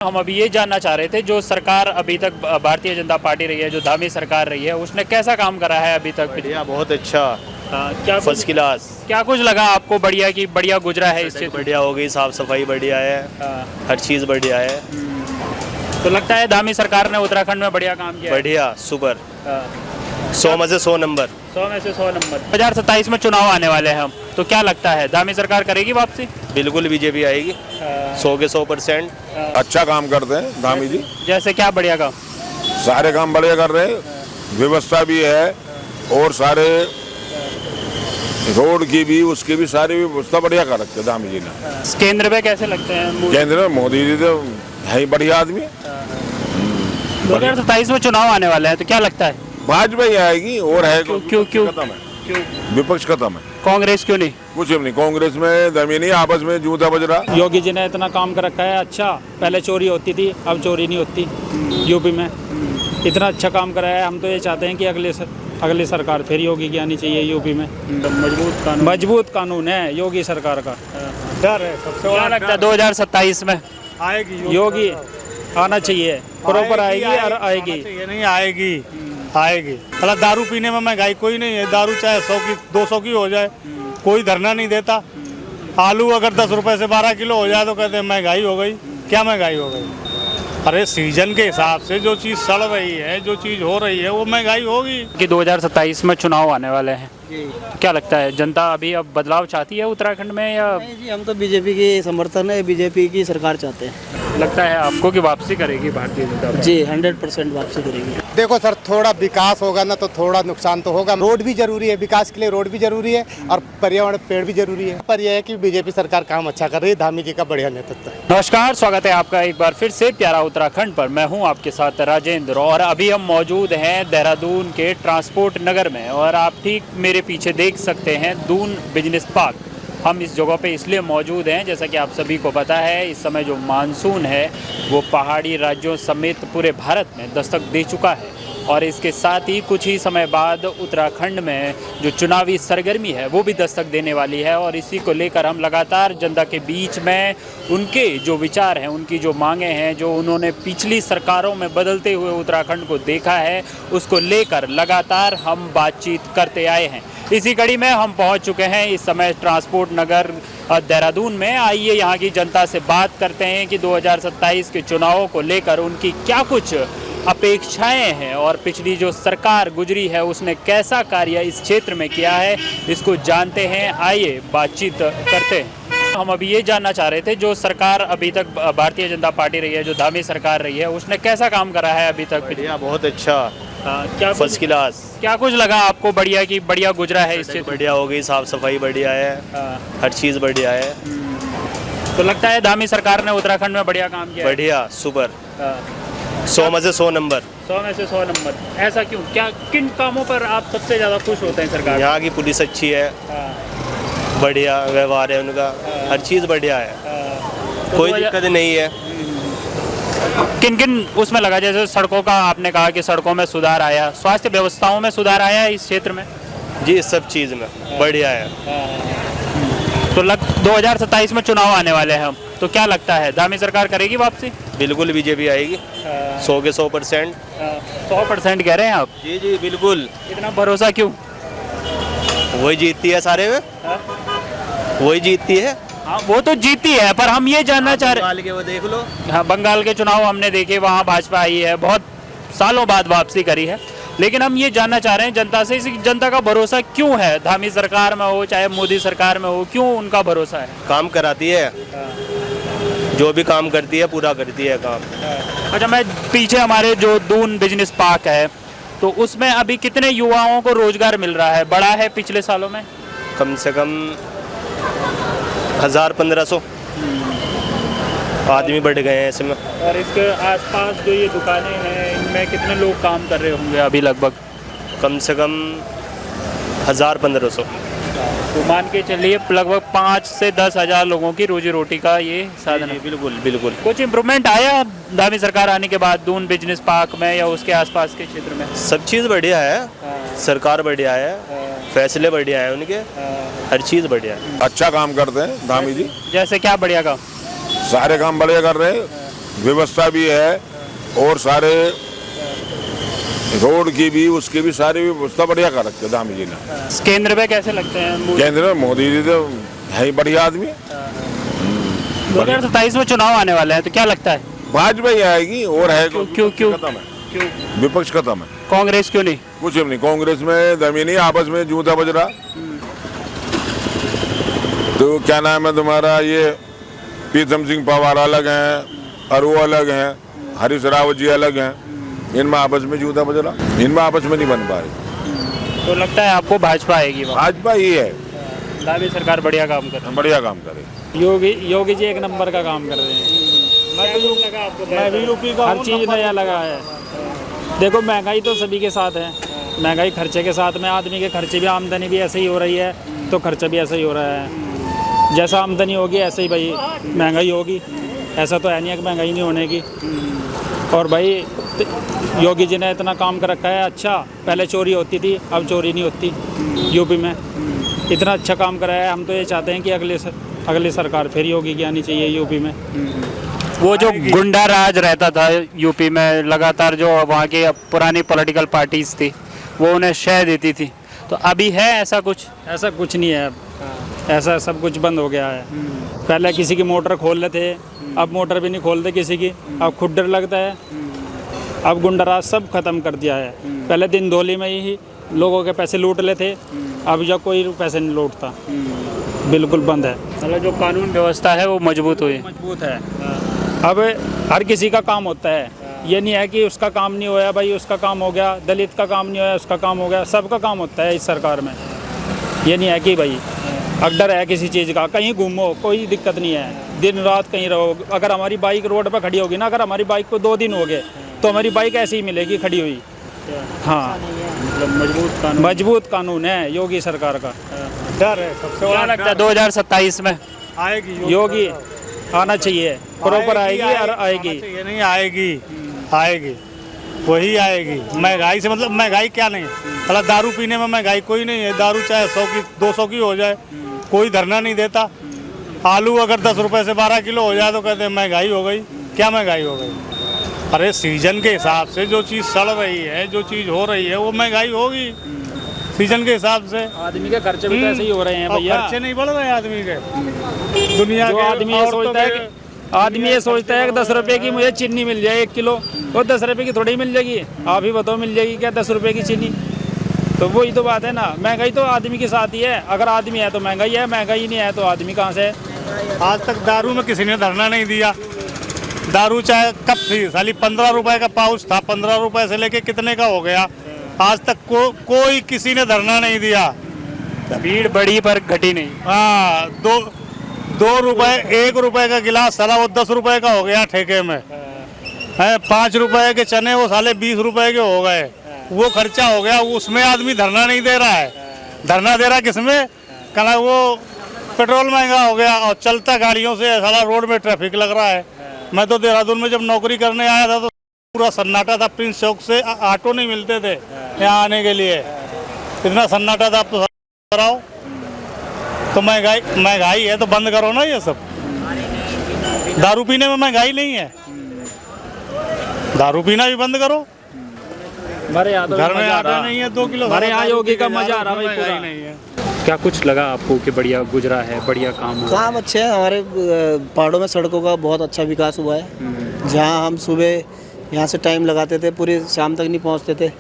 हम अभी ये जानना चाह रहे थे, जो सरकार अभी तक भारतीय जनता पार्टी रही है, जो धामी सरकार रही है, उसने कैसा काम करा है अभी तक? बढ़िया, बहुत अच्छा, क्या फर्स्ट क्लास। क्या कुछ लगा आपको बढ़िया की बढ़िया गुजरा है इस क्षेत्र? बढ़िया हो गई, साफ सफाई बढ़िया है, हर चीज़ बढ़िया है। तो लगता है धामी सरकार ने उत्तराखंड में बढ़िया काम किया है? बढ़िया, सुपर, 100 में से 100 नंबर। 100 में से 100 नंबर। 2027 में चुनाव आने वाले हैं हम, तो क्या लगता है धामी सरकार करेगी वापसी? बिल्कुल बीजेपी आएगी, 100 के 100%। अच्छा काम करते हैं धामी जी, जैसे क्या बढ़िया काम? सारे काम बढ़िया कर रहे हैं, व्यवस्था भी है और सारे रोड की भी उसकी भी सारी व्यवस्था बढ़िया कर रखी है धामी जी ने। केंद्र पे कैसे लगते हैं? केंद्र में मोदी जी तो है ही बढ़िया आदमी। 2027 में चुनाव आने वाले हैं, तो क्या लगता है? भाजपा ही आएगी और है क्यों खत्म है, विपक्ष खत्म है, कांग्रेस क्यों नहीं? कुछ भी नहीं। कांग्रेस में जमीनी आपस में जूता बज रहा। योगी जी ने इतना काम कर रखा है अच्छा, पहले चोरी होती थी, अब चोरी नहीं होती यूपी में। इतना अच्छा काम करा है, हम तो ये चाहते हैं कि अगली सरकार फिर योगी की आनी चाहिए यूपी में। मजबूत कानून है योगी सरकार का। डर है सबसे। क्या लगता है 2027 में आएगी योगी आना चाहिए, प्रॉपर आएगी और आएगी। ये नहीं आएगी, आएगी। मतलब दारू पीने में महंगाई कोई नहीं है, दारू चाहे 100 की 200 की हो जाए, कोई धरना नहीं देता। आलू अगर 10 रुपए से 12 किलो हो जाए तो कहते हैं महंगाई हो गई। क्या महंगाई हो गई? अरे सीजन के हिसाब से जो चीज़ सड़ रही है, जो चीज़ हो रही है, वो महंगाई होगी। कि 2027 में चुनाव आने वाले हैं, क्या लगता है जनता अभी अब बदलाव चाहती है उत्तराखंड में या? नहीं जी, हम तो बीजेपी की समर्थन है, बीजेपी की सरकार चाहते हैं। लगता है आपको कि वापसी करेगी भारतीय जनता पार्टी? जी 100% वापसी करेगी। देखो सर, थोड़ा विकास होगा ना तो थोड़ा नुकसान तो होगा। रोड भी जरूरी है, विकास के लिए रोड भी जरूरी है और पर्यावरण पेड़ भी जरूरी है। पर यह है कि बीजेपी सरकार काम अच्छा कर रही है, धामी जी का बढ़िया नेतृत्व है। नमस्कार, स्वागत है आपका एक बार फिर से प्यारा उत्तराखंड पर। मैं हूं आपके साथ राजेंद्र और अभी हम मौजूद हैं देहरादून के ट्रांसपोर्ट नगर में और आप ठीक मेरे पीछे देख सकते हैं दून बिजनेस पार्क। हम इस जगह पे इसलिए मौजूद हैं, जैसा कि आप सभी को पता है, इस समय जो मानसून है वो पहाड़ी राज्यों समेत पूरे भारत में दस्तक दे चुका है और इसके साथ ही कुछ ही समय बाद उत्तराखंड में जो चुनावी सरगर्मी है वो भी दस्तक देने वाली है और इसी को लेकर हम लगातार जनता के बीच में उनके जो विचार हैं, उनकी जो मांगें हैं, जो उन्होंने पिछली सरकारों में बदलते हुए उत्तराखंड को देखा है, उसको लेकर लगातार हम बातचीत करते आए हैं। इसी कड़ी में हम पहुंच चुके हैं इस समय ट्रांसपोर्ट नगर देहरादून में। आइए यहाँ की जनता से बात करते हैं कि 2027 के चुनावों को लेकर उनकी क्या कुछ अपेक्षाएं हैं और पिछली जो सरकार गुजरी है उसने कैसा कार्य इस क्षेत्र में किया है, इसको जानते हैं। आइए बातचीत करते हैं। हम अभी ये जानना चाह रहे थे, जो सरकार अभी तक भारतीय जनता पार्टी रही है, जो धामी सरकार रही है, उसने कैसा काम करा है अभी तक? बढ़िया, बहुत अच्छा, क्या फर्स्ट क्लास। क्या कुछ लगा आपको बढ़िया की बढ़िया गुजरा है इस क्षेत्र? बढ़िया हो गई, साफ सफाई बढ़िया है, हर चीज़ बढ़िया है। तो लगता है धामी सरकार ने उत्तराखंड में बढ़िया काम किया है? बढ़िया, सुपर, 100 में से 100 नंबर। 100 में से 100 नंबर। ऐसा क्यों? क्या किन कामों पर आप सबसे ज़्यादा खुश होते हैं सरकार? यहाँ की पुलिस अच्छी है, बढ़िया व्यवहार है उनका, हर चीज़ बढ़िया है, कोई दिक्कत नहीं है। किन किन उसमें लगा? जैसे सड़कों का आपने कहा कि सड़कों में सुधार आया, स्वास्थ्य व्यवस्थाओं में सुधार आया है इस क्षेत्र में? जी, सब चीज़ में बढ़िया है। तो 2027 में चुनाव आने वाले हैं हम, तो क्या लगता है धामी सरकार करेगी वापसी? बिल्कुल बीजेपी आएगी, 100 के 100%। 100% कह रहे हैं आप? जी जी बिल्कुल। इतना भरोसा क्यों? वही जीतती है सारे में, वही जीतती है। हाँ, वो तो जीती है, पर हम ये जानना चाह रहे बंगाल के वो देख लो। हाँ, बंगाल के चुनाव हमने देखे, वहाँ भाजपा आई है, बहुत सालों बाद वापसी करी है, लेकिन हम ये जानना चाह रहे हैं जनता से, इसी जनता का भरोसा क्यों है? धामी सरकार में हो चाहे मोदी सरकार में हो, क्यों उनका भरोसा है? काम कराती है, जो भी काम करती है पूरा करती है काम। अच्छा, मैं पीछे हमारे जो दून बिजनेस पार्क है, तो उसमें अभी कितने युवाओं को रोजगार मिल रहा है? बढ़ा है पिछले सालों में? कम से कम 1000-1500 आदमी बढ़ गए हैं इसमें। और इसके आसपास जो ये दुकानें हैं, इनमें कितने लोग काम कर रहे होंगे अभी? लगभग कम से कम 1000-1500। तो मान के चलिए लगभग 5 से 10 हज़ार लोगों की रोजी रोटी का ये साधन है। बिल्कुल बिल्कुल। कुछ इम्प्रूवमेंट आया धामी सरकार आने के बाद दून बिजनेस पार्क में या उसके आसपास के क्षेत्र में? सब चीज़ बढ़िया है, सरकार बढ़िया है, फैसले बढ़िया है उनके, हर चीज़ बढ़िया है। अच्छा काम करते हैं धामी जी, जैसे क्या बढ़िया काम? सारे काम बढ़िया कर रहे हैं, व्यवस्था भी है और सारे रोड की भी उसकी भी सारी व्यवस्था बढ़िया कर रखी है धामी जी ने। केंद्र में कैसे लगते हैं मोदी? केंद्र में मोदी जी तो है ही बढ़िया आदमी। 2027 में चुनाव आने वाले हैं तो क्या लगता है? भाजपा ही आएगी और है क्यों खत्म है, क्यों विपक्ष खत्म है, कांग्रेस क्यों नहीं? कुछ भी नहीं। कांग्रेस में दमी नहीं, आपस में जूता बज रहा। तो क्या नाम है तुम्हारा, ये प्रीतम सिंह पवार अलग हैं और वो अलग हैं, हरीश रावत जी अलग हैं, इनमें आपस में जूता बज रहा, इनमें आपस में नहीं बन पा रही। तो लगता है आपको भाजपा आएगी वहाँ? भाजपा ही है, दावे सरकार बढ़िया काम कर रही है। बढ़िया काम करे। योगी जी एक नंबर का काम कर रहे हैं। मैं भी यूपी का हर चीज़ नया लगा है। देखो महंगाई तो सभी के साथ है, महंगाई खर्चे के साथ में आदमी के खर्चे भी, आमदनी भी ऐसे ही हो रही है तो खर्चा भी ऐसा ही हो रहा है। जैसा आमदनी होगी ऐसे ही भाई महंगाई होगी, ऐसा तो है नहीं है कि महंगाई नहीं होने की। और भाई योगी जी ने इतना काम कर रखा है अच्छा, पहले चोरी होती थी अब चोरी नहीं होती यूपी में। इतना अच्छा काम कराया है, हम तो ये चाहते हैं कि अगली सरकार फिर योगी की आनी चाहिए यूपी में। वो जो गुंडा राज रहता था यूपी में लगातार, जो वहाँ की पुरानी पॉलिटिकल पार्टीज थी वो उन्हें शह देती थी, तो अभी है ऐसा कुछ? ऐसा कुछ नहीं है अब, ऐसा सब कुछ बंद हो गया है। पहले किसी की मोटर खोल लेते, अब मोटर भी नहीं खोलते किसी की, अब खुद डर लगता है। अब गुंडाराज सब खत्म कर दिया है। पहले दिन दोली में ही लोगों के पैसे लूट लेते, अब जब कोई पैसे नहीं लूटता, बिल्कुल बंद है। मतलब जो कानून व्यवस्था है वो मजबूत हुई, मजबूत है। अब हर किसी का काम होता है, ये नहीं है कि उसका काम नहीं होया भाई उसका काम हो गया, दलित का काम नहीं होया उसका काम हो गया, सबका काम होता है इस सरकार में। ये नहीं है कि भाई अगर है किसी चीज़ का, कहीं घूमो कोई दिक्कत नहीं है, दिन रात कहीं रहो। अगर हमारी बाइक रोड पर खड़ी होगी ना, अगर हमारी बाइक को 2 दिन हो गए तो हमारी बाइक ऐसे ही मिलेगी खड़ी हुई। हाँ, मतलब मजबूत कानून है योगी सरकार का। डर है सबसे क्या बड़ा लगता है 2027 में आएगी योगी आना चाहिए, प्रॉपर आएगी और आएगी। ये नहीं आएगी, आएगी वही आएगी। महंगाई से मतलब महंगाई क्या नहीं है, मतलब दारू पीने में महंगाई कोई नहीं है। दारू चाहे 100 की 200 की हो जाए कोई धरना नहीं देता। आलू अगर 10 रुपए से 12 किलो हो जाए तो कहते हैं महंगाई हो गई। क्या महंगाई हो गई? अरे सीजन के हिसाब से जो चीज़ सड़ रही है, जो चीज़ हो रही है वो महंगाई होगी सीजन के हिसाब से। आदमी के खर्चे भी तो ऐसे ही हो रहे हैं और भैया। खर्चे नहीं बढ़ रहे आदमी के, दुनिया जो के आदमी ये सोचता है आदमी ये सोचता है कि 10 रुपए की मुझे चीनी मिल जाए 1 किलो, वो 10 रुपए की थोड़ी मिल जाएगी। आप ही बताओ मिल जाएगी क्या 10 रुपए की चीनी? तो वही तो बात है ना, महंगाई तो आदमी के साथ ही है। अगर आदमी है तो महंगाई है, महंगाई नहीं है तो आदमी कहाँ से है? आज तक दारू में किसी ने धरना नहीं दिया। दारू चाहे कब थी साली 15 रुपए का पाउच था, 15 रुपए से लेके कितने का हो गया, आज तक कोई किसी ने धरना नहीं दिया। भीड़ बढ़ी पर घटी नहीं। हाँ, 2 रुपए 1 रुपए का गिलास साला वो 10 रुपए का हो गया ठेके में है। 5 रुपए के चने वो साले 20 रुपए के हो गए, वो खर्चा हो गया। उसमें आदमी धरना नहीं दे रहा है। धरना दे रहा किसमें? कल वो पेट्रोल महंगा हो गया और चलता गाड़ियों से साला रोड में ट्रैफिक लग रहा है। मैं तो देहरादून में जब नौकरी करने आया था तो पूरा सन्नाटा था। प्रिंस चौक से ऑटो नहीं मिलते थे यहाँ आने के लिए, इतना सन्नाटा था। अब तो कराओ तो महंगाई है तो बंद करो ना ये सब। दारू पीने में महंगाई नहीं है, दारू पीना भी बंद करो। हमारे यहाँ तो घर में मजा आ आटा रहा। नहीं है 2 किलो, हमारे यहाँ योगी का मजा आ रहा भाई महंगाई पूरा। नहीं है। क्या कुछ लगा आपको कि बढ़िया गुजरा है, बढ़िया काम हुआ? काम अच्छे हैं हमारे पहाड़ों में, सड़कों का बहुत अच्छा विकास हुआ है। जहाँ हम सुबह यहाँ से टाइम लगाते थे पूरी शाम तक नहीं पहुँचते थे,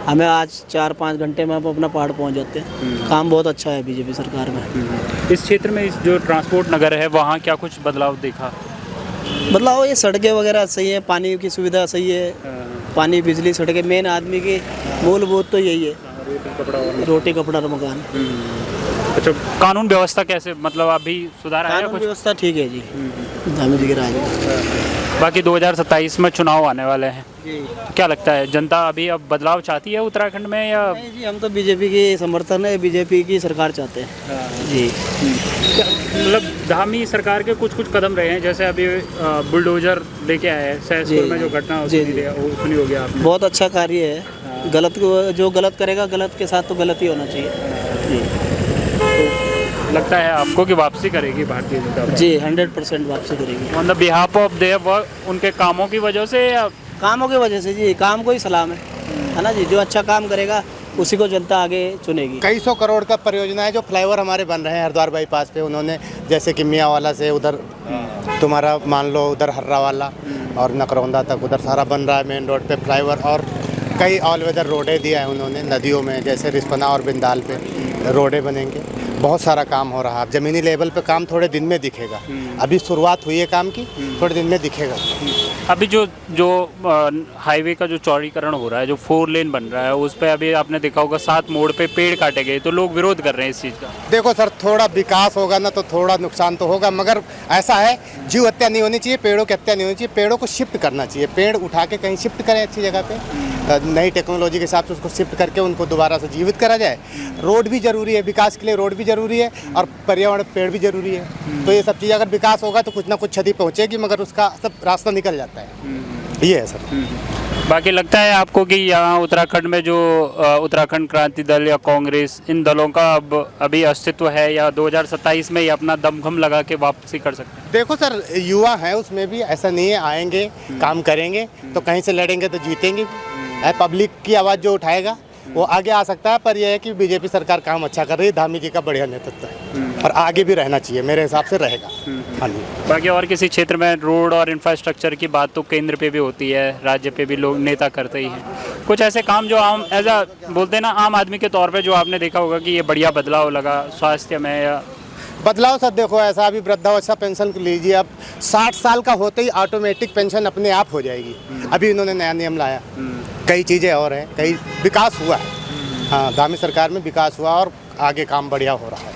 हमें आज 4-5 घंटे में हम अपना पहाड़ पहुँच जाते हैं। काम बहुत अच्छा है बीजेपी सरकार में। इस क्षेत्र में इस जो ट्रांसपोर्ट नगर है वहाँ क्या कुछ बदलाव देखा? बदलाव ये सड़कें वगैरह सही है, पानी की सुविधा सही है, पानी बिजली सड़कें। मेन आदमी की मूलभूत तो यही है, रोटी कपड़ा और मकान। अच्छा, कानून व्यवस्था कैसे, मतलब अभी सुधार आया कानून कुछ? व्यवस्था ठीक है जी, धामी जी के राज में। बाकी 2027 में चुनाव आने वाले हैं, क्या लगता है जनता अभी अब बदलाव चाहती है उत्तराखंड में या? नहीं जी, हम तो बीजेपी की समर्थन है, बीजेपी की सरकार चाहते हैं जी। मतलब धामी सरकार के कुछ कदम रहे हैं, जैसे अभी बुलडोजर लेके आए हैं सहसपुर में, जो घटना सुनी होगी आपने। बहुत अच्छा कार्य है। जो गलत करेगा गलत के साथ तो गलत ही होना चाहिए जी। लगता है आपको कि वापसी करेगी भारतीय जनता पार्टी? जी 100% वापसी करेगी। On the behalf of their work, उनके कामों की वजह से या कामों की वजह से जी, काम को ही सलाम है ना जी। जो अच्छा काम करेगा उसी को जनता आगे चुनेगी। कई सौ करोड़ का परियोजना है, जो फ्लाईओवर हमारे बन रहे हैं हरिद्वार बाईपास पे, उन्होंने जैसे कि मियाँवाला से उधर तुम्हारा मान लो उधर हर्रा वाला और नकरौंदा तक उधर सारा बन रहा है मेन रोड पे फ्लाईओवर। और कई ऑल वेदर रोडें दिया है उन्होंने नदियों में, जैसे रिस्पना और बिंदाल पे रोडें बनेंगे। बहुत सारा काम हो रहा है। अब ज़मीनी लेवल पे काम थोड़े दिन में दिखेगा, अभी शुरुआत हुई है काम की, थोड़े दिन में दिखेगा। अभी जो जो हाईवे का जो चौड़ीकरण हो रहा है, जो 4 लेन बन रहा है, उस पे अभी आपने देखा होगा 7 मोड़ पे पेड़ काटे गए, तो लोग विरोध कर रहे हैं इस चीज़ का। देखो सर, थोड़ा विकास होगा ना तो थोड़ा नुकसान तो होगा, मगर ऐसा है जीव हत्या नहीं होनी चाहिए, पेड़ों की हत्या नहीं होनी चाहिए। पेड़ों को शिफ्ट करना चाहिए, पेड़ उठा के कहीं शिफ्ट करें अच्छी जगह पे, नई टेक्नोलॉजी के हिसाब से उसको शिफ्ट करके उनको दोबारा से जीवित करा जाए। रोड भी जरूरी है, विकास के लिए रोड भी जरूरी है और पर्यावरण पेड़ भी जरूरी है। तो ये सब चीज़ अगर विकास होगा तो कुछ ना कुछ क्षति पहुँचेगी, मगर उसका सब रास्ता निकल जाता है। ये है सर। बाकी लगता है आपको कि यहाँ उत्तराखंड में जो उत्तराखंड क्रांति दल या कांग्रेस, इन दलों का अब अभी अस्तित्व है, या 2027 में ये अपना दमखम लगा के वापसी कर सकते हैं? देखो सर, युवा है उसमें भी, ऐसा नहीं है, आएंगे काम करेंगे तो कहीं से लड़ेंगे तो जीतेंगे भी। पब्लिक की आवाज़ जो उठाएगा वो आगे आ सकता है। पर यह है कि बीजेपी सरकार काम अच्छा कर रही है, धामी जी का बढ़िया नेतृत्व है और आगे भी रहना चाहिए, मेरे हिसाब से रहेगा। हाँ जी। बाकी और किसी क्षेत्र में रोड और इंफ्रास्ट्रक्चर की बात तो केंद्र पे भी होती है, राज्य पे भी लोग नेता करते ही हैं। कुछ ऐसे काम जो आम एज आ बोलते हैं ना, आम आदमी के तौर पे जो आपने देखा होगा कि ये बढ़िया बदलाव लगा स्वास्थ्य में या बदलाव सर? देखो ऐसा, अभी वृद्धावस्था पेंशन लीजिए, अब 60 साल का होते ही ऑटोमेटिक पेंशन अपने आप हो जाएगी। अभी इन्होंने नया नियम लाया, कई चीज़ें और हैं, कई विकास हुआ है। हाँ, धामी सरकार में विकास हुआ और आगे काम बढ़िया हो रहा है।